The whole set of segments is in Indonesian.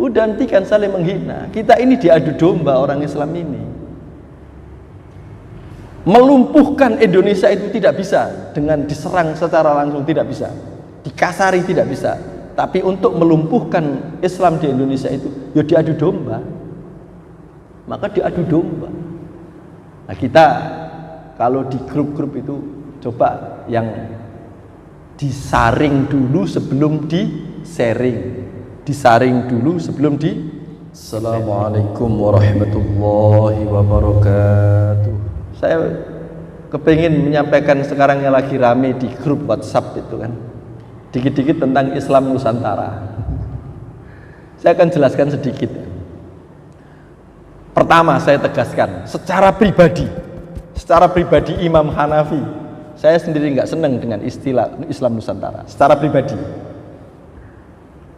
Udah hentikan saling menghina. Kita ini diadu domba orang Islam ini. Melumpuhkan Indonesia itu tidak bisa dengan diserang secara langsung, tidak bisa. Dikasari tidak bisa. Tapi untuk melumpuhkan Islam di Indonesia itu ya diadu domba. Maka diadu domba. Nah, kita kalau di grup-grup itu coba yang disaring dulu sebelum di-sharing. Disaring dulu sebelum di Assalamualaikum warahmatullahi wabarakatuh. Saya kepingin menyampaikan sekarang yang lagi rame di grup WhatsApp itu kan, dikit-dikit tentang Islam Nusantara. Saya akan jelaskan sedikit. Pertama saya tegaskan, secara pribadi Imam Hanafi, saya sendiri nggak senang dengan istilah Islam Nusantara, secara pribadi.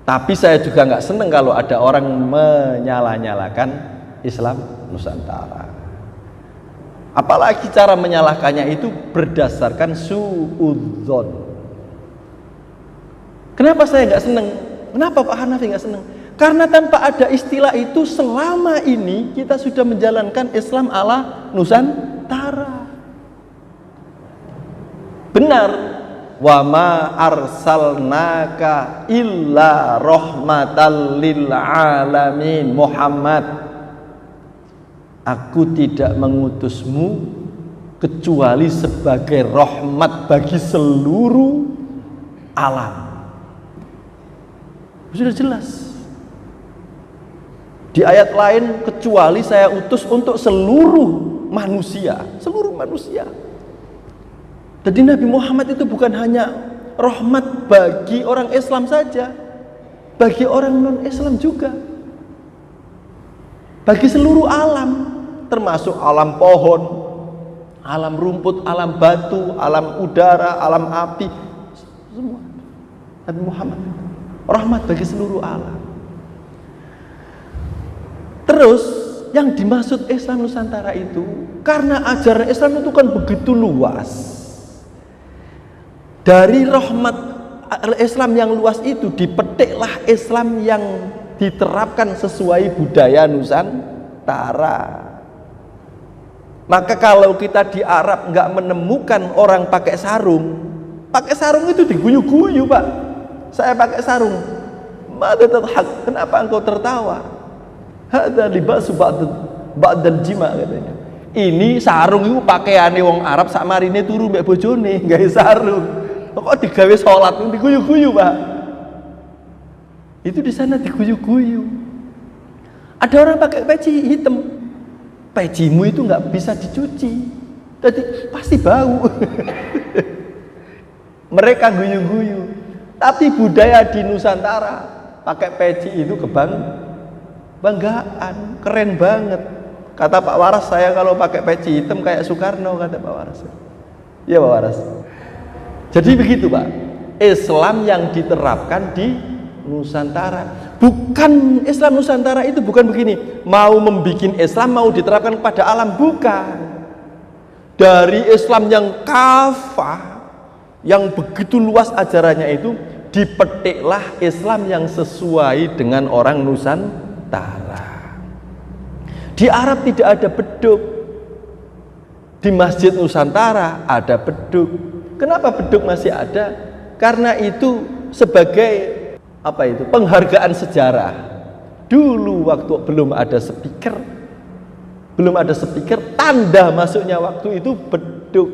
Tapi saya juga nggak senang kalau ada orang menyala-nyalakan Islam Nusantara. Apalagi cara menyalahkannya itu berdasarkan suudzon. Kenapa saya nggak senang? Kenapa Pak Hanafi nggak senang? Karena tanpa ada istilah itu selama ini kita sudah menjalankan Islam ala Nusantara. Benar. Wa ma arsalnaka illa rahmatan lil alamin. Muhammad, aku tidak mengutusmu kecuali sebagai rahmat bagi seluruh alam. Sudah jelas. Di ayat lain, kecuali saya utus untuk seluruh manusia. Seluruh manusia. Jadi Nabi Muhammad itu bukan hanya rahmat bagi orang Islam saja, bagi orang non-Islam juga, bagi seluruh alam, termasuk alam pohon, alam rumput, alam batu, alam udara, alam api, semua. Nabi Muhammad rahmat bagi seluruh alam. Terus yang dimaksud Islam Nusantara itu, karena ajaran Islam itu kan begitu luas. Dari rahmat Islam yang luas itu dipetiklah Islam yang diterapkan sesuai budaya Nusantara. Maka kalau kita di Arab nggak menemukan orang pakai sarung itu diguyu-guyu, Pak. Saya pakai sarung. Mada tadhak, kenapa engkau tertawa? Hadza libasu ba'dal jima katanya. Ini sarung itu pakaiane wong Arab sak marine turu mbek bojone, gawe sarung. Kok digawe sholat diguyu-guyu, Pak? Itu di sana diguyu-guyu. Ada orang pakai peci hitam, pecimu itu nggak bisa dicuci, jadi pasti bau. Mereka guyu-guyu. Tapi budaya di Nusantara pakai peci itu kebanggaan, keren banget. Kata Pak Waras, saya kalau pakai peci hitam kayak Soekarno, kata Pak Waras. Iya Pak Waras. Jadi begitu, Pak. Islam yang diterapkan di Nusantara. Bukan Islam Nusantara itu bukan begini, mau membikin Islam mau diterapkan kepada alam, bukan. Dari Islam yang kafah, yang begitu luas ajarannya itu, dipetiklah Islam yang sesuai dengan orang Nusantara. Di Arab tidak ada beduk. Di Masjid Nusantara ada beduk. Kenapa beduk masih ada? Karena itu sebagai penghargaan sejarah. Dulu waktu belum ada speaker, tanda masuknya waktu itu beduk.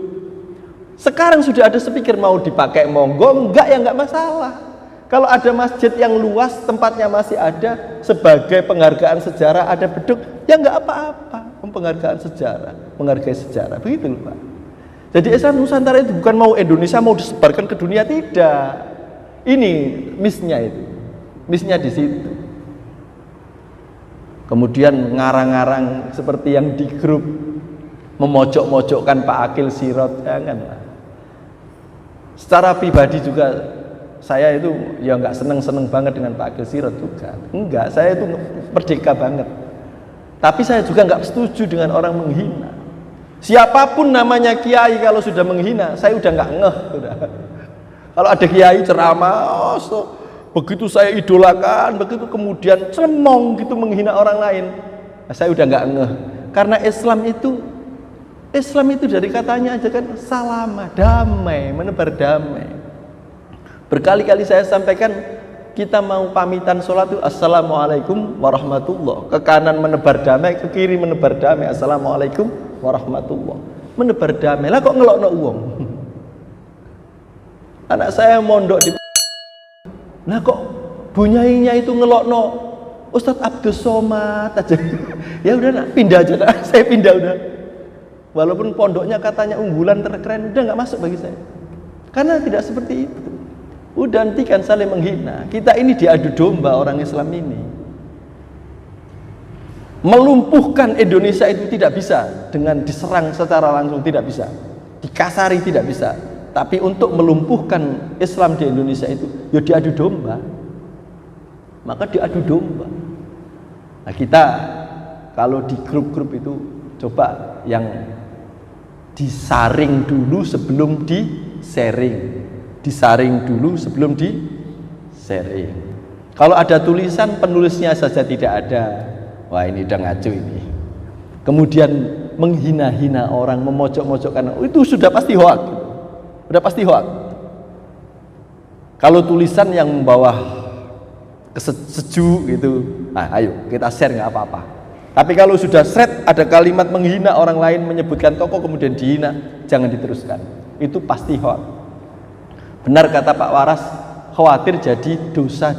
Sekarang sudah ada speaker, mau dipakai monggo, enggak ya enggak masalah. Kalau ada masjid yang luas, tempatnya masih ada, sebagai penghargaan sejarah ada beduk, ya enggak apa-apa. Penghargaan sejarah, menghargai sejarah, begitu loh, Pak. Jadi Islam Nusantara itu bukan mau Indonesia mau disebarkan ke dunia, tidak. Ini misnya itu, misnya di situ. Kemudian ngarang-ngarang seperti yang di grup memojok-mojokkan Pak Akil Sirot, janganlah. Secara pribadi juga saya itu ya nggak seneng banget dengan Pak Akil Sirot juga, enggak. Saya itu merdeka banget. Tapi saya juga nggak setuju dengan orang menghina. Siapapun namanya kiai kalau sudah menghina, saya udah nggak ngeh. Udah. Kalau ada kiai ceramah, begitu saya idolakan, begitu kemudian cemong gitu menghina orang lain, saya udah nggak ngeh. Karena Islam itu dari katanya aja kan salama, damai, menebar damai. Berkali-kali saya sampaikan, kita mau pamitan sholat itu assalamualaikum warahmatullah, ke kanan menebar damai, ke kiri menebar damai, assalamualaikum warahmatullah, menebar damai. Lah kok ngelokno uang? Anak saya mondok di, nah kok bunyainya itu ngelokno Ustadz Abdus Somad aja. Ya udah nak, pindah aja nak. Saya pindah udah. Walaupun pondoknya katanya unggulan terkeren, udah nggak masuk bagi saya. Karena tidak seperti itu. Udah hentikan saling menghina. Kita ini diadu domba orang Islam ini. Melumpuhkan Indonesia itu tidak bisa dengan diserang secara langsung, tidak bisa. Dikasari tidak bisa. Tapi untuk melumpuhkan Islam di Indonesia itu, ya diadu domba. Maka diadu domba. Nah kita kalau di grup-grup itu coba yang disaring dulu sebelum di-sharing. Disaring dulu sebelum di-sharing. Kalau ada tulisan, penulisnya saja tidak ada. Wah ini udah ngaco ini. Kemudian menghina-hina orang, memojok-mojokkan, itu sudah pasti hoak. Udah pasti hoak. Kalau tulisan yang membawa sejuk gitu, nah ayo kita share nggak apa-apa. Tapi kalau sudah thread, ada kalimat menghina orang lain, menyebutkan tokoh kemudian dihina, jangan diteruskan. Itu pasti hoak. Benar kata Pak Waras, khawatir jadi dosa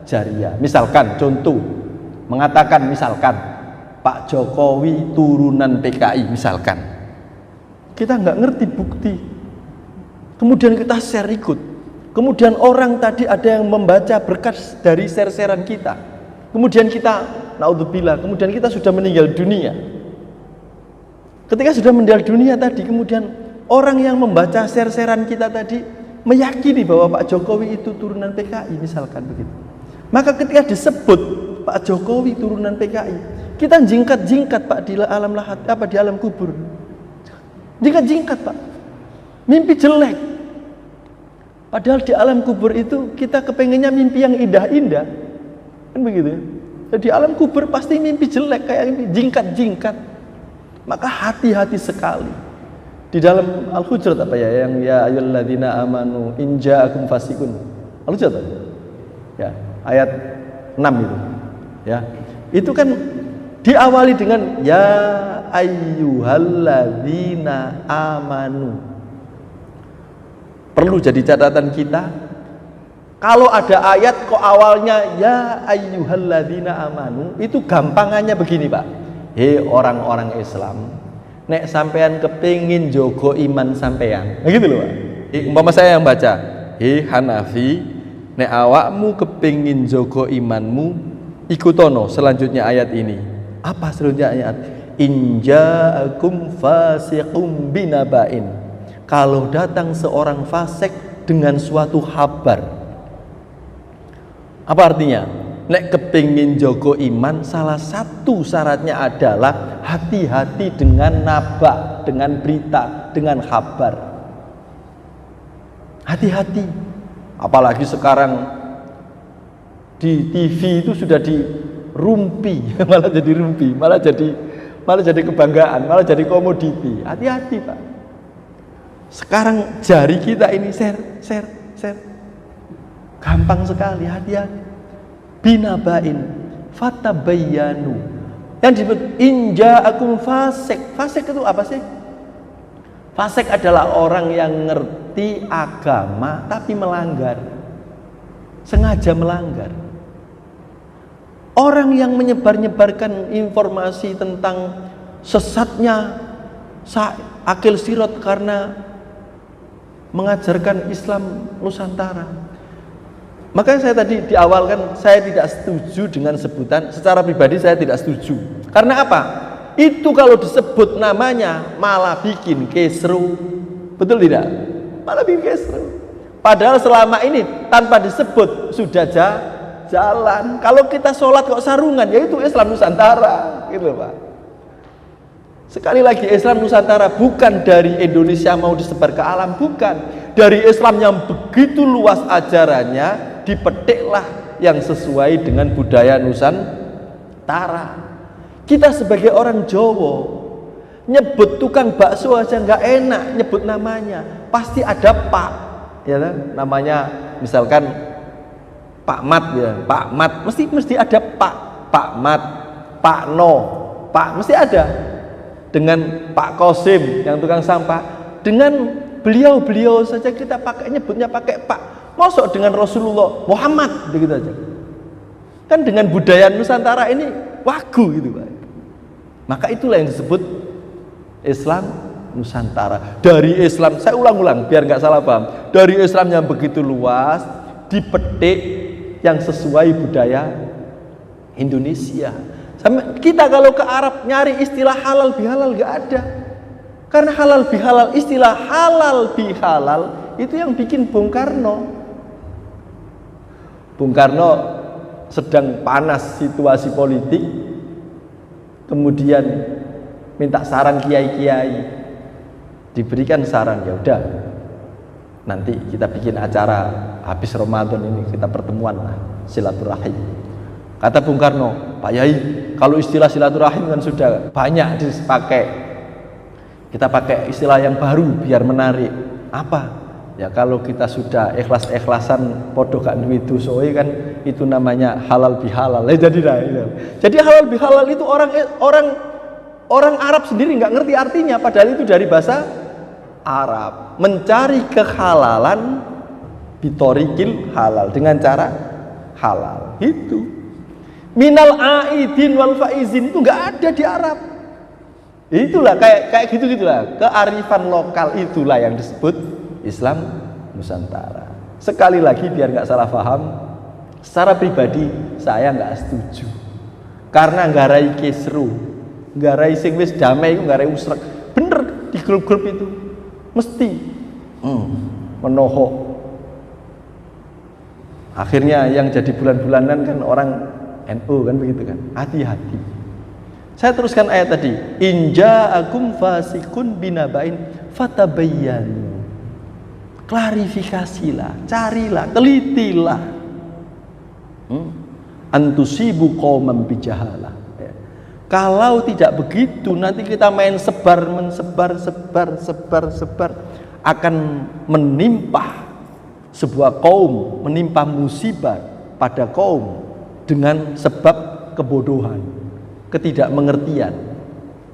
jariah. Misalkan contoh, mengatakan misalkan Pak Jokowi turunan PKI misalkan, kita nggak ngerti bukti, kemudian kita share ikut, kemudian orang tadi ada yang membaca berkas dari share-sharean kita, kemudian kita naudzubillah, kemudian kita sudah meninggal dunia. Ketika sudah meninggal dunia tadi, kemudian orang yang membaca share-sharean kita tadi meyakini bahwa Pak Jokowi itu turunan PKI misalkan begitu. Maka ketika disebut Pak Jokowi turunan PKI, kita jingkat-jingkat Pak di alam lahat, apa di alam kubur. Jingkat-jingkat Pak. Mimpi jelek. Padahal di alam kubur itu kita kepengennya mimpi yang indah-indah. Kan begitu ya. Di alam kubur pasti mimpi jelek kayak mimpi jingkat-jingkat. Maka hati-hati sekali. Di dalam Al-Hujurat apa ya, yang ya ayyuhalladzina amanu in ja'akum fasiqun. Al-Hujurat. Ya, ayat 6 itu. Ya. Itu kan diawali dengan ya ayyuhalladzina amanu. Perlu jadi catatan kita. Kalau ada ayat kok awalnya ya ayyuhalladzina amanu, itu gampangannya begini Pak. Hei orang-orang Islam, nek sampean kepingin jogo iman sampean, nah gitu loh Pak. Umpama saya yang baca, hei Hanafi, nek awakmu kepingin jogo imanmu, ikutono selanjutnya ayat ini. Apa selanjutnya ayat? Inja'akum fasiqum binaba'in. Kalau datang seorang fasik dengan suatu kabar. Apa artinya? Nek kepingin jogo iman, salah satu syaratnya adalah hati-hati dengan naba, dengan berita, dengan kabar. Hati-hati. Apalagi sekarang di TV itu sudah dirumpi, malah jadi rumpi, malah jadi kebanggaan, malah jadi komoditi. Hati-hati Pak. Sekarang jari kita ini share. Gampang sekali, hati-hati. Binabain fatabayyanu. Yang disebut inja'akum fasik. Fasik itu apa sih? Fasik adalah orang yang ngerti agama tapi melanggar. Sengaja melanggar. Orang yang menyebar-nyebarkan informasi tentang sesatnya akil sirot karena mengajarkan Islam Nusantara. Makanya saya tadi di awal kan saya tidak setuju dengan sebutan, secara pribadi saya tidak setuju. Karena apa? Itu kalau disebut namanya malah bikin kesru. Betul tidak? Malah bikin kesru. Padahal selama ini tanpa disebut sudah jalan. Kalau kita sholat kok sarungan, ya itu Islam Nusantara, gitu Pak. Sekali lagi, Islam Nusantara bukan dari Indonesia mau disebar ke alam, bukan. Dari Islam yang begitu luas ajarannya, dipetiklah yang sesuai dengan budaya Nusantara. Kita sebagai orang Jawa nyebut tukang bakso aja nggak enak nyebut namanya, pasti ada Pak, ya kan? Namanya misalkan Pak Mat, ya Pak Mat, mesti ada Pak Mat, Pak No, Pak mesti ada. Dengan Pak Kosim yang tukang sampah, dengan beliau saja kita nyebutnya pakai Pak. Mosok dengan Rasulullah Muhammad begitu aja. Kan dengan budaya Nusantara ini wagu gitu Pak. Maka itulah yang disebut Islam Nusantara. Dari Islam, saya ulang-ulang biar nggak salah paham. Dari Islam yang begitu luas dipetik yang sesuai budaya Indonesia. Kita kalau ke Arab nyari istilah halal bihalal nggak ada. Karena halal bihalal, istilah halal bihalal itu yang bikin Bung Karno. Bung Karno sedang panas situasi politik, kemudian minta saran kiai-kiai, diberikan saran, ya udah nanti kita bikin acara habis Ramadan ini, kita pertemuan lah, silaturahim. Kata Bung Karno, Pak Yai, kalau istilah silaturahim kan sudah banyak dipakai, kita pakai istilah yang baru biar menarik. Apa? Ya kalau kita sudah ikhlas-ikhlasan podo gak duwe dosa kan itu namanya halal bihalal. Jadi halal bihalal itu orang Arab sendiri nggak ngerti artinya, padahal itu dari bahasa Arab. Mencari kehalalan bitorikil halal, dengan cara halal. Itu minal aidin wal faizin itu nggak ada di Arab. Itulah kayak gitu-gitulah kearifan lokal, itulah yang disebut Islam Nusantara. Sekali lagi biar nggak salah paham, secara pribadi saya nggak setuju karena nggarai kisru, nggarai sing wis damai, nggarai usrek. Bener di grup-grup itu mesti menohok. Akhirnya yang jadi bulan-bulanan kan orang NU kan begitu kan. Hati-hati. Saya teruskan ayat tadi. Inja'akum fasikun binabain fatabayyanu. Klarifikasilah, carilah, telitilah. Antusibu qauman bijahalah. Ya. Kalau tidak begitu nanti kita main sebar akan menimpa sebuah kaum, menimpa musibah pada kaum dengan sebab kebodohan, ketidakmengertian,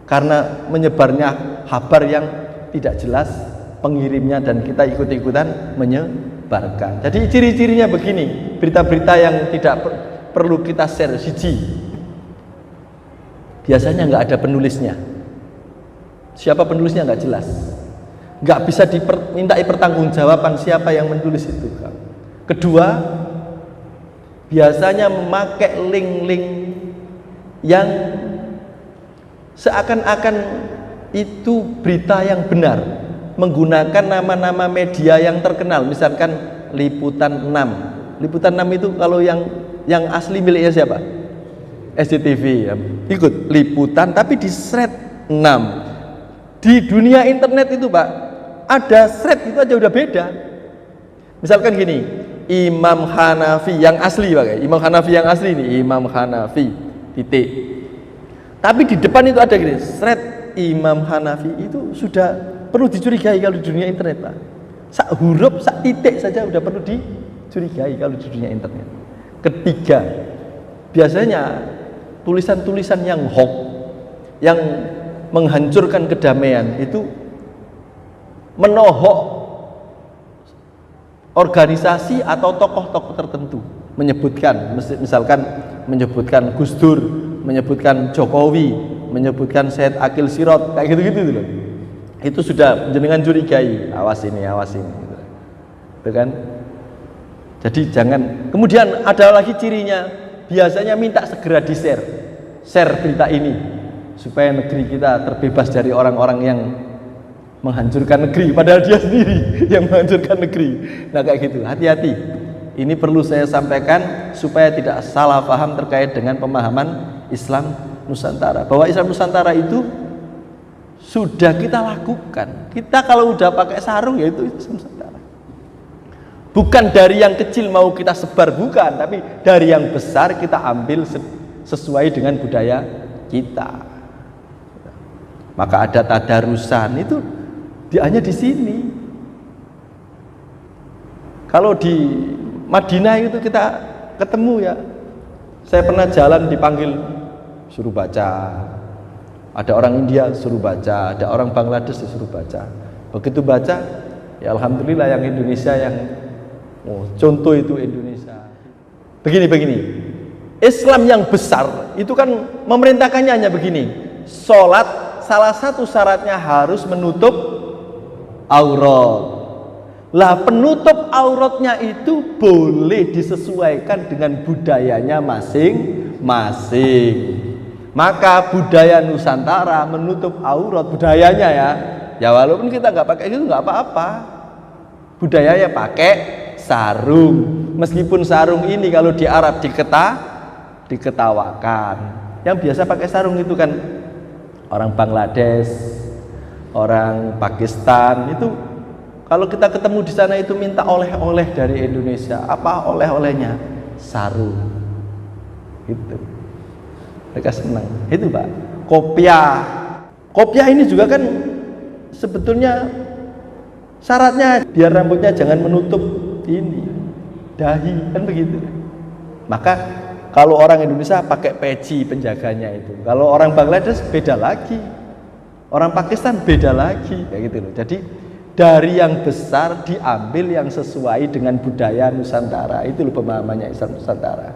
karena menyebarnya kabar yang tidak jelas pengirimnya dan kita ikut-ikutan menyebarkan. Jadi ciri-cirinya begini, berita-berita yang tidak perlu kita share. Siji, biasanya nggak ada penulisnya, siapa penulisnya nggak jelas, nggak bisa dimintai pertanggungjawaban siapa yang menulis itu. Kedua, biasanya memakai link-link yang seakan-akan itu berita yang benar, menggunakan nama-nama media yang terkenal, misalkan Liputan 6. Liputan 6 itu kalau yang asli miliknya siapa? SCTV ya. Ikut Liputan tapi di thread 6. Di dunia internet itu Pak, ada thread itu aja udah beda. Misalkan gini, Imam Hanafi yang asli pakai Imam Hanafi yang asli ini, Imam Hanafi titik. Tapi di depan itu ada gini, thread Imam Hanafi itu sudah perlu dicurigai kalau di dunia internet Pak. Sak huruf, sak titik saja udah perlu dicurigai kalau di dunia internet. Ketiga, biasanya tulisan-tulisan yang hoax, yang menghancurkan kedamaian itu menohok organisasi atau tokoh-tokoh tertentu, misalkan menyebutkan Gus Dur, menyebutkan Jokowi, menyebutkan Syed Akil Sirot, kayak gitu-gitu loh. Itu sudah jenengan curigai, awas ini gitu kan. Jadi jangan. Kemudian ada lagi cirinya, biasanya minta segera share berita ini supaya negeri kita terbebas dari orang-orang yang menghancurkan negeri, padahal dia sendiri yang menghancurkan negeri. Nah kayak gitu, hati-hati. Ini perlu saya sampaikan supaya tidak salah paham terkait dengan pemahaman Islam Nusantara, bahwa Islam Nusantara itu sudah kita lakukan. Kita kalau udah pakai sarung ya itu Islam Nusantara. Bukan dari yang kecil mau kita sebar, bukan, tapi dari yang besar kita ambil sesuai dengan budaya kita. Maka ada tadarusan itu hanya di sini. Kalau di Madinah itu kita ketemu ya, saya pernah jalan dipanggil suruh baca. Ada orang India suruh baca, ada orang Bangladesh disuruh baca. Begitu baca, ya alhamdulillah yang Indonesia yang contoh itu Indonesia. Begini. Islam yang besar itu kan memerintahkannya hanya begini. Sholat salah satu syaratnya harus menutup aurat. Lah penutup auratnya itu boleh disesuaikan dengan budayanya masing-masing. Maka budaya Nusantara menutup aurat budayanya ya walaupun kita nggak pakai itu nggak apa-apa. Budayanya pakai sarung. Meskipun sarung ini kalau di Arab diketawakan. Yang biasa pakai sarung itu kan orang Bangladesh, orang Pakistan itu. Kalau kita ketemu di sana itu minta oleh-oleh dari Indonesia. Apa oleh-olehnya? Sarung. Itu. Mereka senang. Itu Pak. Kopiah ini juga kan sebetulnya syaratnya biar rambutnya jangan menutup ini dahi, kan begitu. Maka kalau orang Indonesia pakai peci penjaganya itu. Kalau orang Bangladesh beda lagi. Orang Pakistan beda lagi, kayak gitu loh. Jadi dari yang besar diambil yang sesuai dengan budaya Nusantara. Itu loh pemahamannya Islam Nusantara.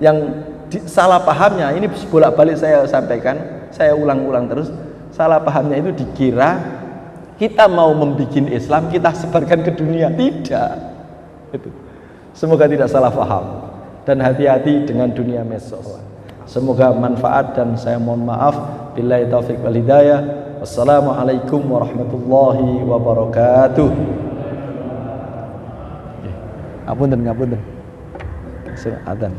Yang salah pahamnya, ini bolak-balik saya sampaikan, saya ulang-ulang terus. Salah pahamnya itu dikira kita mau membuat Islam, kita sebarkan ke dunia. Tidak. Itu. Semoga tidak salah paham. Dan hati-hati dengan dunia medsos. Semoga manfaat dan saya mohon maaf. Billahi taufiq wal hidayah. Wassalamualaikum warahmatullahi wabarakatuh. Ngapunten. Adzan.